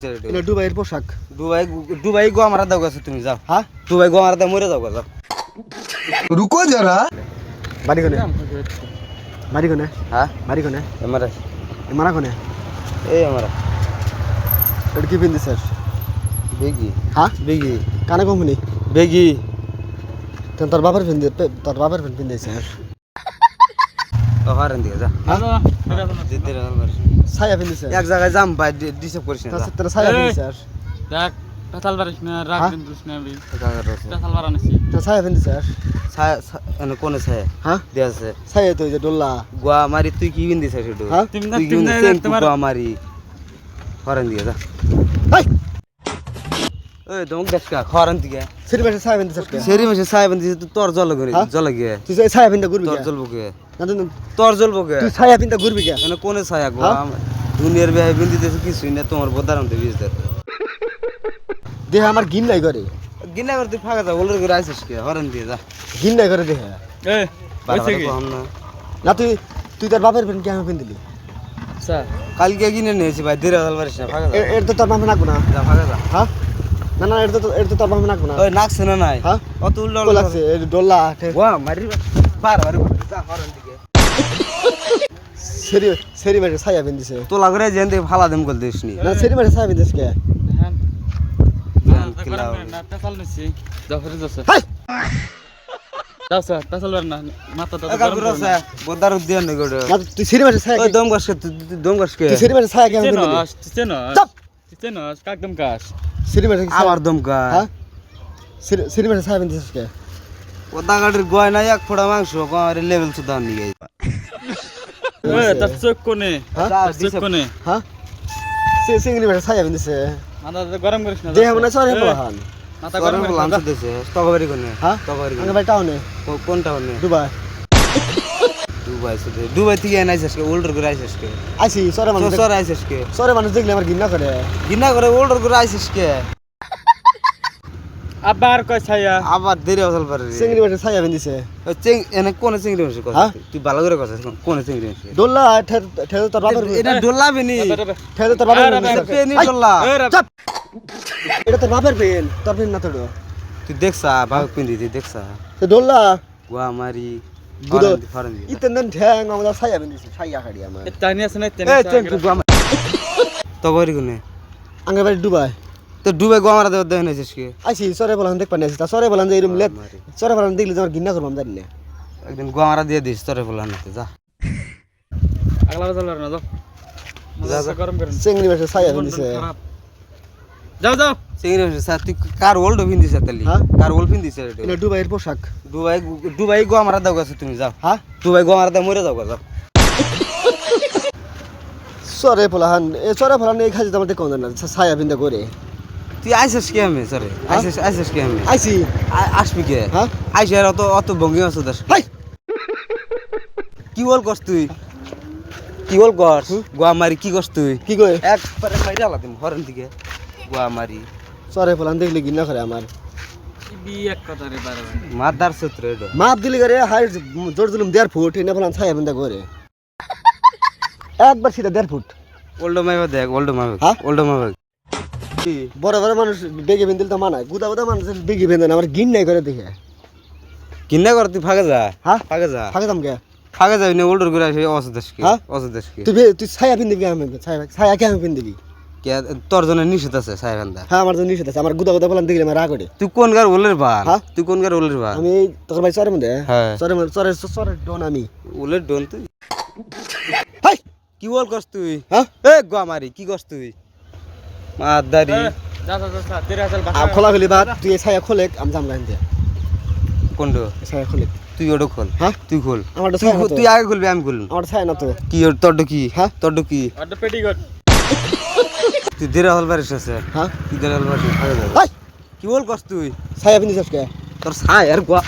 এটা দুবাইয়ের পোশাক। দুবাই দুবাই গো আমার দাও গেছে তুমি যাও। হ্যাঁ দুবাই গো আমার দাও মরে যাও যাও। রুকো যারা। বাড়ি কোনে? বাড়ি কোনে? হ্যাঁ বাড়ি কোনে? আমারা মারা কোনে? এই আমারা এটা কি পিন্দিছিস? বেগি হ্যাঁ বেগি কানে কোম্পানি বেগি তোর বাবার পিন্দিছিস। হারান দিকে যা। হ্যাঁ দিতে আমার ছায়া পিন্দিছিস। এক জায়গায় যাম ভাই ডিস্টার্ব করিস না। তোর ছায়া পিন্দিছিস। দেখ পেছাল বারিস না রাগ দিস না আমি পেছাল বারানছি তোর ছায়া পিন্দিছিস। ছায়া এনে কোনে ছায়া হ্যাঁ দিয়ে আছে ছায়া তো যে ডোল্লা। গোয়া মারি তুই কি বিন দিছিস একটু হ্যাঁ তুমি তুই কি বিন তোমার গোয়া মারি হারান দিকে যা। এই ওই দমক দেখকা হারান দিকে সেরি মাসে ছায়া পিন্দিছিস কে? সেরি মাসে ছায়া বিন দিছিস তোর জল করে জল গিয়ে তুই যে ছায়া পিন্দা ঘুরবি তোর কে? জ্বলবো কে না তোর জ্বলবো কে তুই ছায়া পিন্দা ঘুরবি কে? এনে কোনে ছায়া গো দুনিয়ার বিয়ে বিন দিতেছে কিছুই না তোমার বদারাম দে বিজ দে দেহ আমার গিন নাই করে। গিনা করে তুই ফাঁকা যা ওলর করে আইছিস কে হারান দিয়ে যা। গিন নাই করে দেহ। এ বারবার কম না না তুই তোর বাপের পেন কেমন পিন্দিলি? আচ্ছা কালকে কিনে নিয়েছি ভাই ধীরে হাল পারিস না ফাঁকা যা এর তো তোর বাপে নাকবো না। যা ফাঁকা যা। হ্যাঁ না না এর তো তোর বাপে নাকবো না। ওই নাকছে না নাই হ্যাঁ অত উল্টো তো লাগছে এই ডোল্লা গোয়া মারি বারবার যা হারান দিকে সেরি মাসে ছায়া পিন্দিছে। তোলা করে যেন থেকে ফালা দেম কল দিস নি না সেরি মাসে ছায়া পিন্দিস কে? হ্যাঁ জ্ঞান কিলাও। না পেছাল নিছি যাও ফেরে যাচ্ছে হাই যাও স্যার পেছাল বার না মাথা তো একা করে আছে বদার উদ্যান নে গড় না তুই সেরি মাসে ছায়া ওই দম গাছ তুই দম গাছ কে তুই সেরি মাসে ছায়া কেমন পিন্দিলি? চাপ চেনস কাকদম কাশ সেরি মাসে আমার দম কা হ্যাঁ সেরি মাসে ছায়া পিন্দিস কে? ওদা গাড়ির গয় না এক ফোড়া মাংস আমার লেভেল সুদা নিয়ে এ তার চোখ কোনে হ্যাঁ চোখ কোনে হ্যাঁ সিঙ্গি মাসে ছায়া পিন্দিছে। মাথা গরম করিস না দেহ মনে চলে পড়ান। মাথা গরম গরম লাঞ্চ দিছে স্টকবারি কোনে হ্যাঁ স্টকবারি আগে ভাই টাউনে কোনটা কোনে দুবাই দুবাই সুদে দুবাই থেকে আইছিস কে ওল্ডার করে আইছিস কে আইছি সরে মানুষ সর আইছিস কে সরে মানুষ দেখলে আমার ঘৃণা করে। গিনা করে ওল্ডার করে আইছিস কে আবার কই ছায়া আবার দেরি হল পারে সিঙ্গি মাসে ছায়া পিন্দিছে। চেং এনে কোনে চিংড়ি মাছ কথা হ্যাঁ? তুই ভালো করে কথা কোনে চিংড়ি মাছ ডোল্লা ঠেলে তোর বাপের এটা ডোলাবে নি ঠেলে তোর বাপের এটা পেনি ডোলা চাপ এটা তোর বাপের পেন তোর পেন না তোর তুই দেখছা ভাগ পিন্দি তুই দেখছা তো ডোল্লা গোয়া মারি গুদো ফরেন দি ইতেন দেন ঠ্যাং আমাদের ছায়া পিন্দিছে ছায়া খাড়ি আমার টানি আছে না এ চেং তুই গোয়া তো গরি কোনে আঙ্গে বাড়ি ডুবাই তো ডুবে গোয়া মারা দেওয়া দেন আছিস কে আইছি সরে বলান দেখ পানি আইছি তা সরে বলান যে এরম লেট সরে বলান দেখলে তোমার ঘৃণা করবাম জানি না। একদিন গোয়া মারা দিয়ে দিস তোরে বলান না যা আগলা বাজার না যাও মাথা গরম করেন চিংড়ি মাসে ছায়া পিন্দিছে। যাও যাও চিংড়ি মাছ স্যার তুই কার ওল্ড পিন্দিস তালি হ্যাঁ? কার ওল্ড পিন্দিস এটা ডুবাইয়ের পোশাক। দুবাই দুবাই গোয়া মারা দাও গেছে তুমি যাও হ্যাঁ দুবাই গোয়া মারা দাও মরে যাও যাও সরে বলান এ সরে বলান এই খাজি তোমাদের কোন না ছায়া পিন্দা করে তুই আইসিস কে আমি সরে আইসিস কে আমি আইছি আসবি কে হ্যাঁ আইসি আর অত অত ভঙ্গি আছে দাস হাই কি বল করছ তুই কি বল কর গোয়া মারি কি করছ তুই কি কই একবারে মারি আলাদিম হরেন দিকে গোয়া মারি সরে বলান দেখলে ঘৃণা করে আমার বি এক কথা রে বারবার মাদার সূত্র এটা মাপ দিলি করে হাই জোর দিলাম 1.5 ফুট এনে বলান ছায়া পিন্দা করে একবার সিধা 1.5 ফুট ওল্ড মাইবা দেখ ওল্ড মাইবা হ্যাঁ? ওল্ড মাইবা বড় বড় মানুষ বেগে বেঁধিল তো মানায় গুদা গুদা মানুষ বেগে বেঁধে না আমার ঘৃণ নাই করে দেখে। কিন্না কর তুই ফাঁকে যা হ্যাঁ ফাঁকে যা ফাঁকে দাম কে ফাঁকে যাবি না ওল্ডর করে আসে অসদেশকে হ্যাঁ? অসদেশকে তুই ছায়া পিন্দিবি আমি ছায়া কে আমি পিন্দিবি কে তোর জন্য নিষেধ আছে সাহেবান্দা হ্যাঁ আমার জন্য নিষেধ আছে আমার গুদা গুদা বলান দেখলে আমার রাগ ওঠে। তুই কোন গার ওলের বা হ্যাঁ? তুই কোন গার ওলের বা আমি তোর ভাই সরে মধ্যে হ্যাঁ সরে সরে সরে ডন আমি ওলের ডোন তুই হাই কি বল করছ তুই হ্যাঁ এ গোয়া মারি কি করছ তুই মাদারি যা যা যা তেরে আসল আর খোলা খুলি বাদ তুই এই ছায়া খোলে আমি জাম গাইতে কোন ছায়া খোলে তুই ওটা খোল হ্যাঁ তুই খোল আমার তুই ছায়া না তো তুই আগে খুলবি আমি খুলব আমার ছায়া না তো কি ওর তোর কি হ্যাঁ? তোর কি অর্ধ পেটিকোট তুই ধীরে হল পারিস আছে হ্যাঁ তুই ধীরে হল পারিস হাই কি বল করছ তুই ছায়া পিন্দিস কে তোর ছায় আর গোয়া